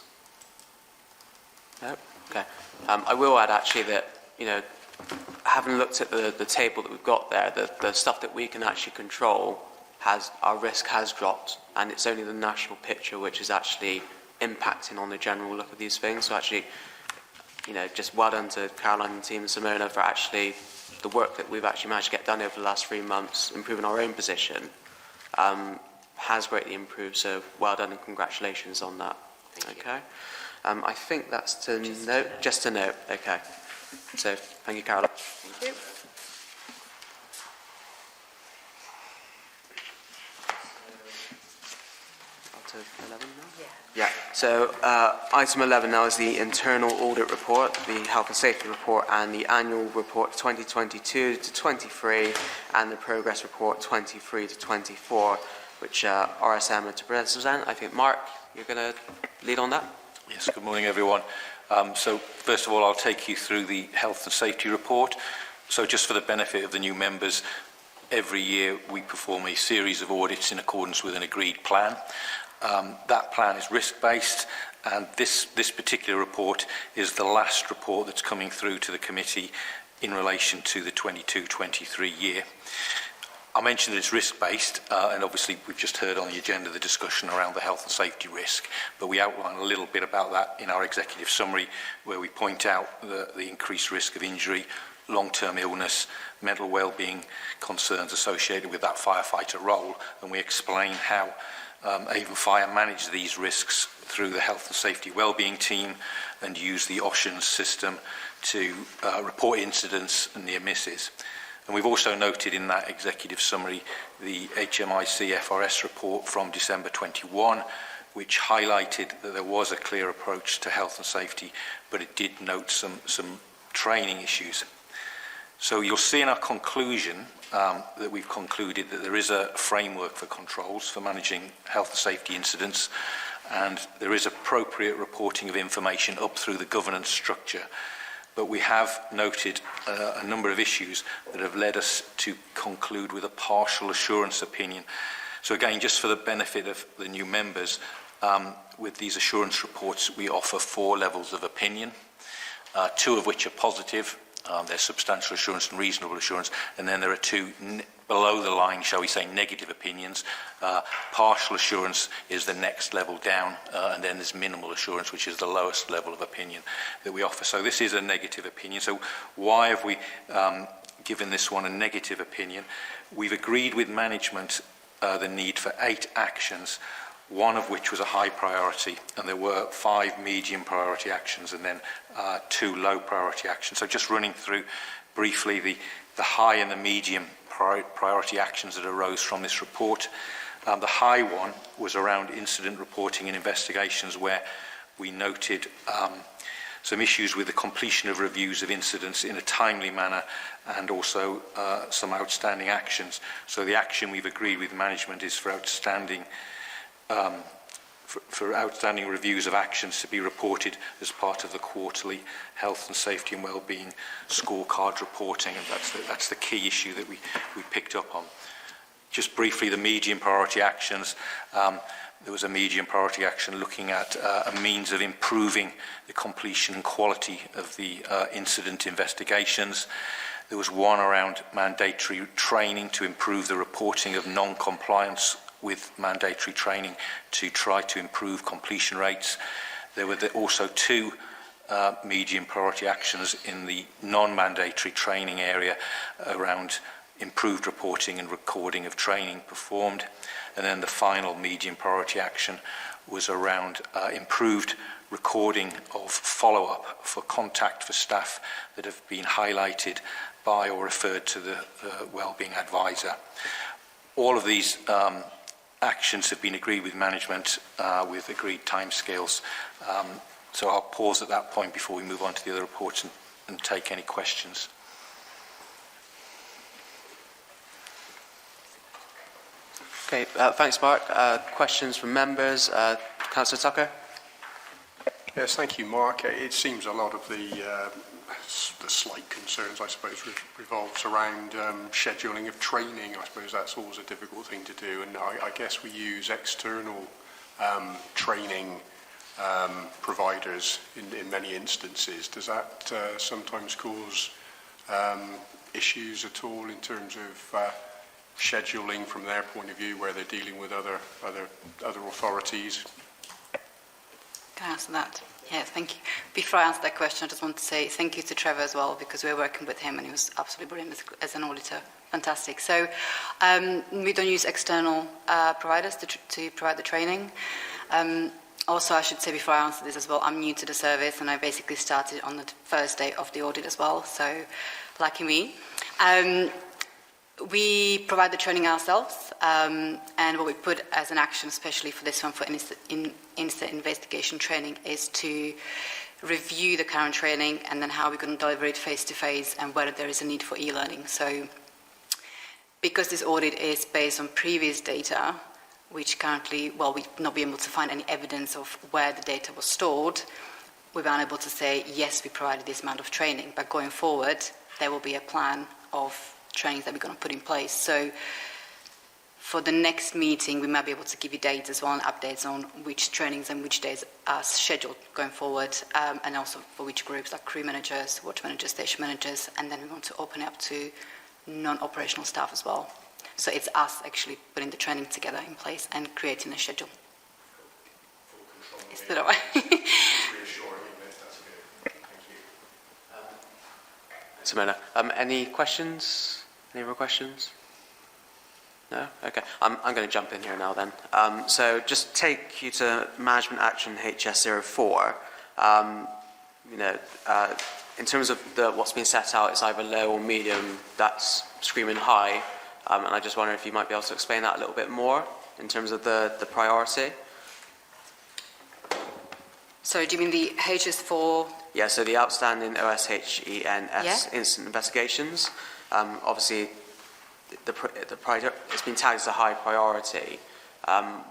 No? Okay. I will add actually that, having looked at the table that we've got there, the stuff that we can actually control, our risk has dropped, and it's only the national picture which is actually impacting on the general look of these things. So actually, just well done to Caroline and team and Simona for actually the work that we've actually managed to get done over the last 3 months, improving our own position, has greatly improved. So well done and congratulations on that. Okay. I think that's to note. Just to note. Okay. So thank you, Caroline. Thank you. To 11 now? Yeah. So item 11 now is the internal audit report, the health and safety report, and the annual report 2022 to 23, and the progress report 23 to 24. which RSM are to present. I think, Mark, you're going to lead on that? Yes, good morning, everyone. So, first of all, I'll take you through the health and safety report. So, just for the benefit of the new members, every year we perform a series of audits in accordance with an agreed plan. That plan is risk-based, and this particular report is the last report that's coming through to the committee in relation to the 22-23 year. I mentioned that it's risk-based, and obviously we've just heard on the agenda the discussion around the health and safety risk, but we outline a little bit about that in our executive summary, where we point out the increased risk of injury, long-term illness, mental well-being concerns associated with that firefighter role, and we explain how Avon Fire manage these risks through the health and safety well-being team and use the OSHAN system to report incidents and near misses. And we've also noted in that executive summary the HMIC FRS report from December 21, which highlighted that there was a clear approach to health and safety, but it did note some training issues. So you'll see in our conclusion that we've concluded that there is a framework for controls for managing health and safety incidents, and there is appropriate reporting of information up through the governance structure. But we have noted a number of issues that have led us to conclude with a partial assurance opinion. So again, just for the benefit of the new members, with these assurance reports, we offer 4 levels of opinion, 2 of which are positive. There's substantial assurance and reasonable assurance, and then there are 2 below the line, shall we say, negative opinions. Partial assurance is the next level down, and then there's minimal assurance, which is the lowest level of opinion that we offer. So this is a negative opinion. So why have we given this one a negative opinion? We've agreed with management the need for 8 actions, one of which was a high priority, and there were 5 medium priority actions and then 2 low priority actions. So just running through briefly the high and the medium priority actions that arose from this report. The high one was around incident reporting and investigations, where we noted some issues with the completion of reviews of incidents in a timely manner, and also some outstanding actions. So the action we've agreed with management is for outstanding reviews of actions to be reported as part of the quarterly health and safety and wellbeing scorecard reporting, and that's the key issue that we picked up on. Just briefly, the medium priority actions. There was a medium priority action looking at a means of improving the completion and quality of the incident investigations. There was one around mandatory training to improve the reporting of non-compliance with mandatory training to try to improve completion rates. There were also 2 medium priority actions in the non-mandatory training area around improved reporting and recording of training performed. And then the final medium priority action was around improved recording of follow-up for contact for staff that have been highlighted by or referred to the wellbeing advisor. All of these actions have been agreed with management with agreed timescales. So I'll pause at that point before we move on to the other reports and take any questions. Okay, thanks, Mark. Questions from members? Councillor Tucker? Yes, thank you, Mark. It seems a lot of the slight concerns, I suppose, revolves around scheduling of training. I suppose that's always a difficult thing to do, and I guess we use external training providers in many instances. Does that sometimes cause issues at all in terms of scheduling from their point of view, where they're dealing with other authorities? Can I answer that? Yeah, thank you. Before I answer that question, I just want to say thank you to Trevor as well, because we're working with him and he was absolutely brilliant as an auditor. Fantastic. So we don't use external providers to provide the training. Also, I should say before I answer this as well, I'm new to the service and I basically started on the first day of the audit as well, so lucky me. We provide the training ourselves, and what we put as an action, especially for this one, for incident investigation training, is to review the current training and then how we're going to deliver it face-to-face and whether there is a need for e-learning. So because this audit is based on previous data, which currently, well, we've not been able to find any evidence of where the data was stored. We've been able to say, yes, we provided this amount of training, but going forward, there will be a plan of trainings that we're going to put in place. So for the next meeting, we might be able to give you dates as well and updates on which trainings and which days are scheduled going forward, and also for which groups, like crew managers, watch managers, station managers, and then we want to open it up to non-operational staff as well. So it's us actually putting the training together in place and creating a schedule. Is that all right? Simona, any questions? Any more questions? No? Okay. I'm going to jump in here now then. So just take you to Management Action HS04. In terms of what's been set out, it's either low or medium, that's screaming high. And I just wonder if you might be able to explain that a little bit more in terms of the priority. So do you mean the HS4? Yeah, so the outstanding OSHENS instant investigations. Obviously, it's been tagged as a high priority.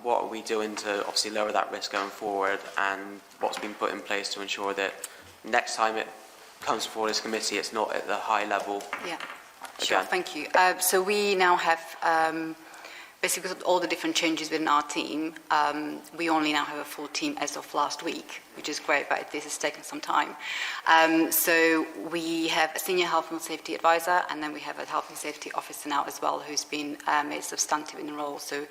What are we doing to obviously lower that risk going forward, and what's been put in place to ensure that next time it comes before this committee, it's not at the high level? Yeah, sure, thank you. So we now have, basically because of all the different changes within our team, we only now have a full team as of last week, which is great, but this has taken some time. So we have a senior health and safety advisor, and then we have a health and safety officer now as well, who's been made substantive in the role. So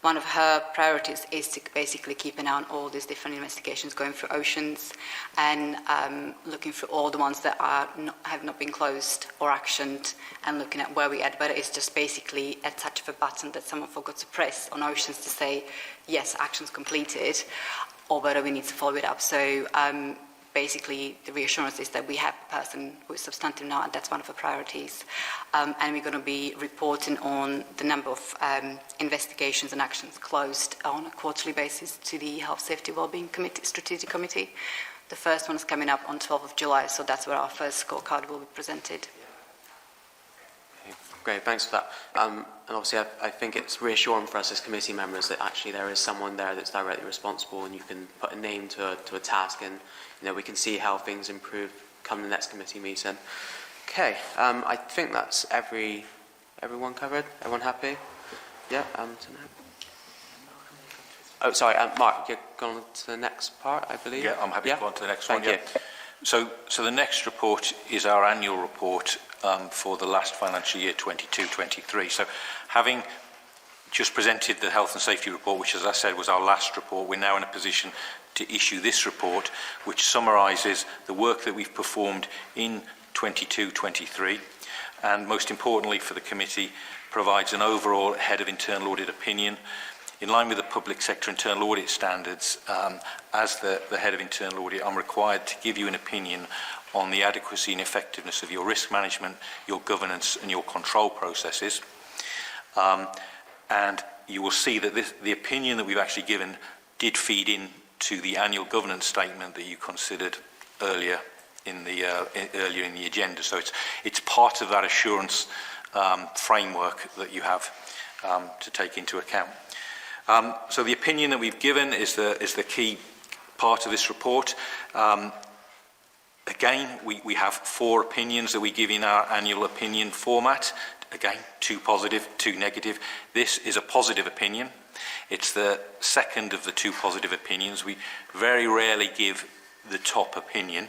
one of her priorities is to basically keep an eye on all these different investigations going through Oceans and looking through all the ones that have not been closed or actioned, and looking at where we at, whether it's just basically a touch of a button that someone forgot to press on Oceans to say, yes, action's completed, or whether we need to follow it up. So basically the reassurance is that we have a person who is substantive now, and that's one of the priorities. And we're going to be reporting on the number of investigations and actions closed on a quarterly basis to the Health, Safety, Wellbeing Committee, Strategic Committee. The first one is coming up on 12th of July, so that's where our first scorecard will be presented. Great, thanks for that. And obviously, I think it's reassuring for us as committee members that actually there is someone there that's directly responsible, and you can put a name to a task, and we can see how things improve come the next committee meeting. Okay, I think that's everyone covered. Everyone happy? Yeah. Oh, sorry, Mark, you're going to the next part, I believe. Yeah, I'm happy to go on to the next one. Thank you. So the next report is our annual report for the last financial year 22-23. So having just presented the health and safety report, which, as I said, was our last report, we're now in a position to issue this report, which summarises the work that we've performed in 22-23, and most importantly for the committee, provides an overall head of internal audit opinion in line with the public sector internal audit standards. As the head of internal audit, I'm required to give you an opinion on the adequacy and effectiveness of your risk management, your governance and your control processes. And you will see that the opinion that we've actually given did feed in to the annual governance statement that you considered earlier in the agenda. So it's part of that assurance framework that you have to take into account. So the opinion that we've given is the key part of this report. Again, we have 4 opinions that we give in our annual opinion format. Again, 2 positive, 2 negative. This is a positive opinion. It's the second of the 2 positive opinions. We very rarely give the top opinion,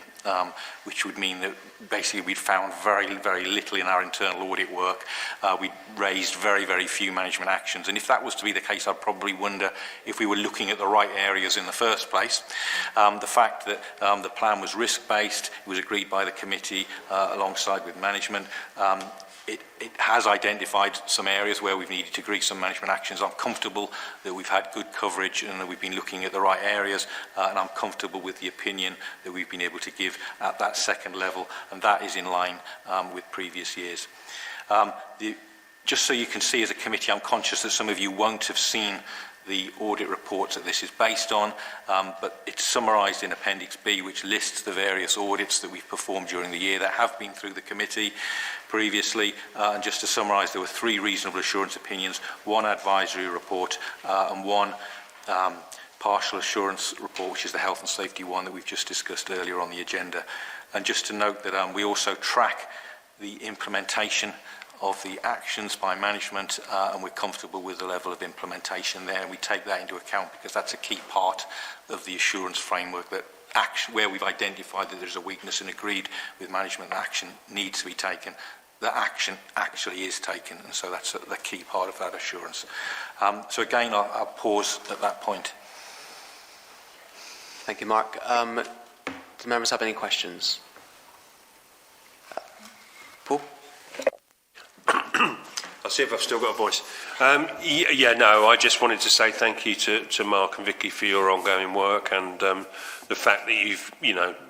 which would mean that basically we'd found very, very little in our internal audit work. We raised very, very few management actions. And if that was to be the case, I'd probably wonder if we were looking at the right areas in the first place. The fact that the plan was risk-based, it was agreed by the committee alongside with management. It has identified some areas where we've needed to agree some management actions. I'm comfortable that we've had good coverage and that we've been looking at the right areas, and I'm comfortable with the opinion that we've been able to give at that second level, and that is in line with previous years. Just so you can see as a committee, I'm conscious that some of you won't have seen the audit reports that this is based on, but it's summarised in Appendix B, which lists the various audits that we've performed during the year that have been through the committee previously. And just to summarise, there were 3 reasonable assurance opinions, 1 advisory report, and 1 partial assurance report, which is the health and safety one that we've just discussed earlier on the agenda. And just to note that we also track the implementation of the actions by management, and we're comfortable with the level of implementation there, and we take that into account because that's a key part of the assurance framework, that action, where we've identified that there's a weakness and agreed with management that action needs to be taken, that action actually is taken, and so that's the key part of that assurance. So again, I'll pause at that point. Thank you, Mark. Do members have any questions? Paul? I'll see if I've still got a voice. No, I just wanted to say thank you to Mark and Vicky for your ongoing work, and the fact that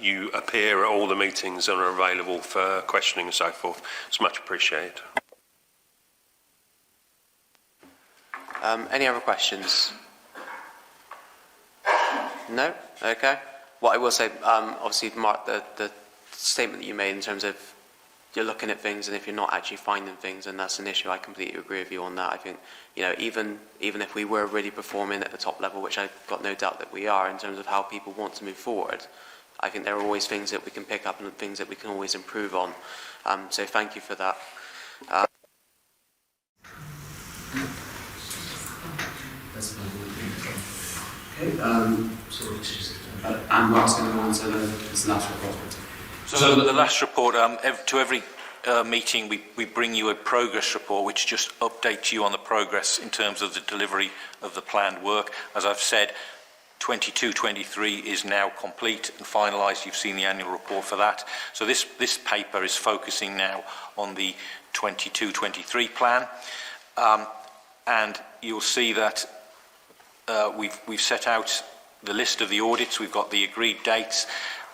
you appear at all the meetings and are available for questioning and so forth. It's much appreciated. Any other questions? No? Okay. What I will say, obviously, Mark, the statement that you made in terms of you're looking at things, and if you're not actually finding things, and that's an issue, I completely agree with you on that. I think, even if we were really performing at the top level, which I've got no doubt that we are, in terms of how people want to move forward, I think there are always things that we can pick up and things that we can always improve on. So thank you for that. Okay, and Mark's going to go on to this last report. So the last report, to every meeting we bring you a progress report which just updates you on the progress in terms of the delivery of the planned work. As I've said, 22-23 is now complete and finalised. You've seen the annual report for that. So this paper is focusing now on the 22-23 plan, and you'll see that we've set out the list of the audits. We've got the agreed dates.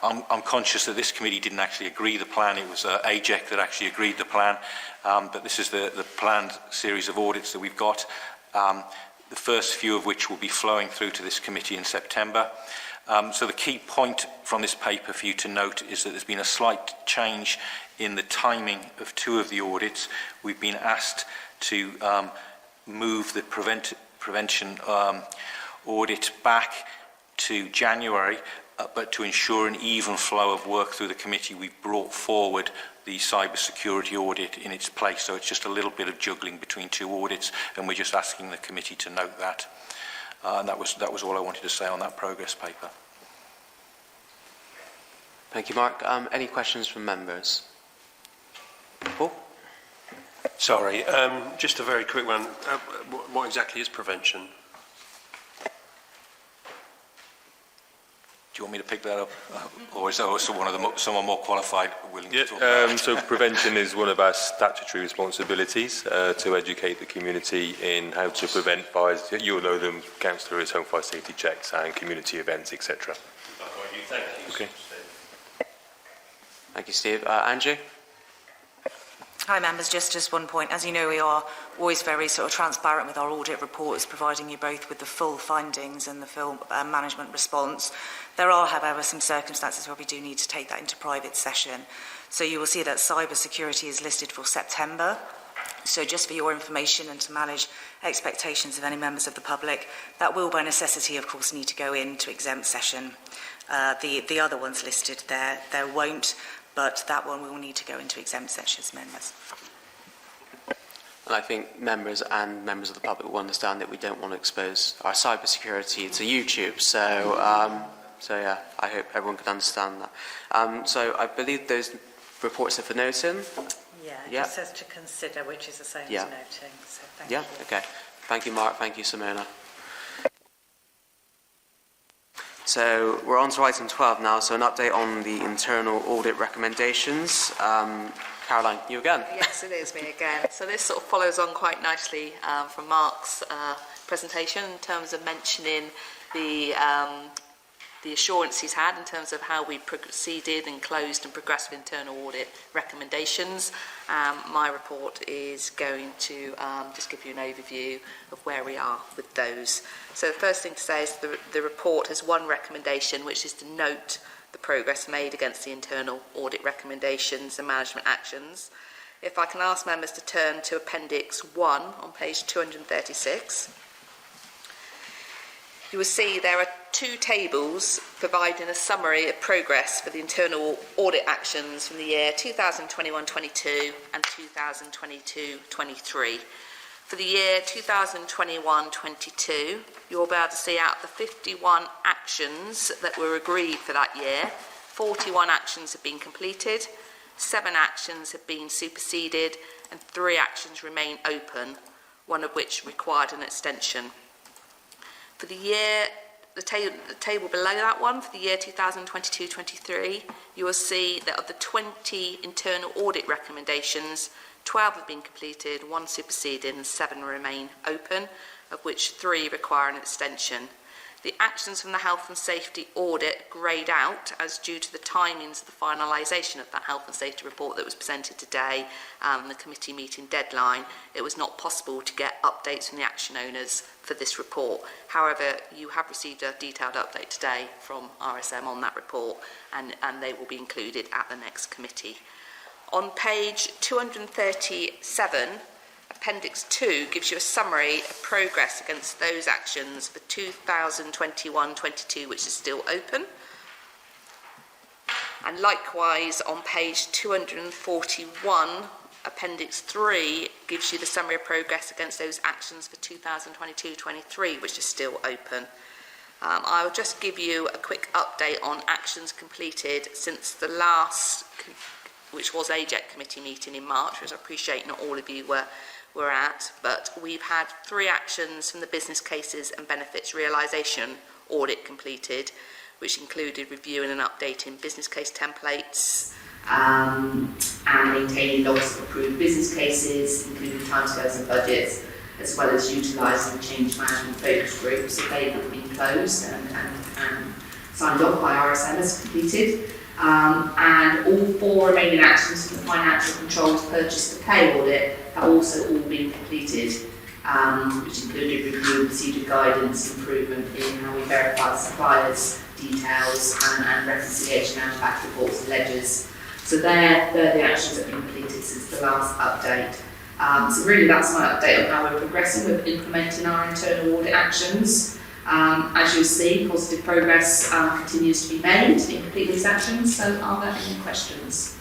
I'm conscious that this committee didn't actually agree the plan. It was AJEC that actually agreed the plan, but this is the planned series of audits that we've got, the first few of which will be flowing through to this committee in September. So the key point from this paper for you to note is that there's been a slight change in the timing of 2 of the audits. We've been asked to move the prevention audit back to January, but to ensure an even flow of work through the committee, we've brought forward the cybersecurity audit in its place. So it's just a little bit of juggling between 2 audits, and we're just asking the committee to note that. And that was all I wanted to say on that progress paper. Thank you, Mark. Any questions from members? Paul? Sorry, just a very quick one. What exactly is prevention? Do you want me to pick that up, or is there also someone more qualified willing to talk about it? So prevention is one of our statutory responsibilities, to educate the community in how to prevent fires. You'll know them, Councillor, as home fire safety checks and community events, etc. Thank you. Okay. Thank you, Steve. Andrew? Hi members, just one point. As you know, we are always very sort of transparent with our audit reports, providing you both with the full findings and the full management response. There are, however, some circumstances where we do need to take that into private session. So you will see that cyber security is listed for September. So just for your information and to manage expectations of any members of the public, that will by necessity, of course, need to go into exempt session. The other ones listed there won't, but that one will need to go into exempt sessions, members. And I think members and members of the public will understand that we don't want to expose our cybersecurity to YouTube. So yeah, I hope everyone can understand that. So I believe those reports are for noting. Yeah, it says to consider, which is the same as noting. So thank you. Okay. Thank you, Mark. Thank you, Simona. So we're on to item 12 now, so an update on the internal audit recommendations. Caroline, you again. Yes, it is me again. So this sort of follows on quite nicely from Mark's presentation in terms of mentioning the the assurance he's had in terms of how we proceeded and closed and progressed with internal audit recommendations. My report is going to just give you an overview of where we are with those. So the first thing to say is the report has one recommendation, which is to note the progress made against the internal audit recommendations and management actions. If I can ask members to turn to Appendix 1 on page 236. You will see there are two tables providing a summary of progress for the internal audit actions from the year 2021-22 and 2022-23. For the year 2021-22, you'll be able to see out of the 51 actions that were agreed for that year, 41 actions have been completed, 7 actions have been superseded, and 3 actions remain open, one of which required an extension. For the year, the table below that one, for the year 2022-23, you will see that of the 20 internal audit recommendations, 12 have been completed, 1 superseded, and 7 remain open, of which 3 require an extension. The actions from the health and safety audit greyed out as due to the timings of the finalisation of that health and safety report that was presented today and the committee meeting deadline. It was not possible to get updates from the action owners for this report. However, you have received a detailed update today from RSM on that report, and they will be included at the next committee. On page 237, Appendix 2 gives you a summary of progress against those actions for 2021-22, which is still open. And likewise, on page 241, Appendix 3 gives you the summary of progress against those actions for 2022-23, which is still open. I will just give you a quick update on actions completed since the last, which was AJEC committee meeting in March, which I appreciate not all of you were at, but we've had 3 actions from the business cases and benefits realisation audit completed, which included reviewing and updating business case templates and maintaining logs of approved business cases, including timescales and budgets, as well as utilising change management focus groups. So they have been closed and signed off by RSM as completed. And all 4 remaining actions from the financial controls purchase to pay audit have also all been completed, which included review and procedure guidance, improvement in how we verify the suppliers' details and reconciliation and back reports and ledgers. So they're the actions that have been completed since the last update. So really that's my update on how we're progressing with implementing our internal audit actions. As you'll see, positive progress continues to be made in completing these actions. So are there any questions?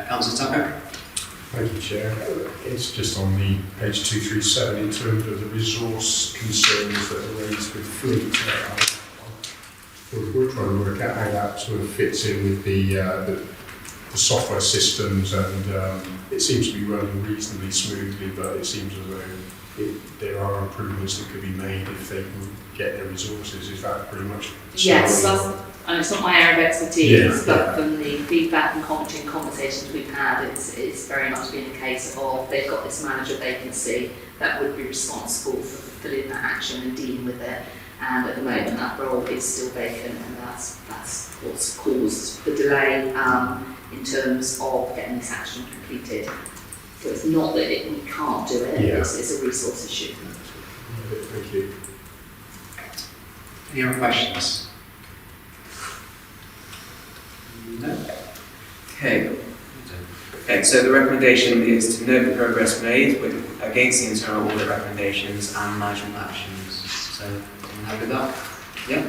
Councillor Tucker. Thank you, Chair. It's just on the page 237 in terms of the resource concerns that are raised with fleet. We're trying to work out how that sort of fits in with the software systems, and it seems to be running reasonably smoothly, but it seems as though there are improvements that could be made if they can get their resources. Is that pretty much? Yes, and it's not my area of expertise, but from the feedback and conversations we've had, it's very much been a case of they've got this manager vacancy that would be responsible for fulfilling that action and dealing with it. And at the moment, that role is still vacant, and that's what's caused the delay in terms of getting this action completed. So it's not that we can't do it; it's a resource issue. Thank you. Any other questions? No? Okay, so the recommendation is to note the progress made against the internal audit recommendations and management actions. So, anyone happy with that? Yeah?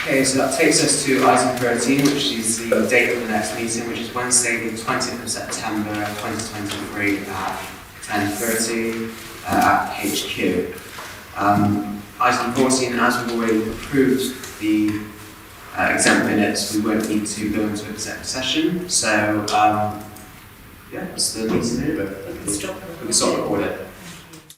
Okay, so that takes us to item 13, which is the date of the next meeting, which is Wednesday, the 20th of September 2023 at 10:30 at HQ. Item 14, as we've already approved the exempt minutes, we won't need to go into executive session. So, yeah, that's the meeting over. We can stop the audit.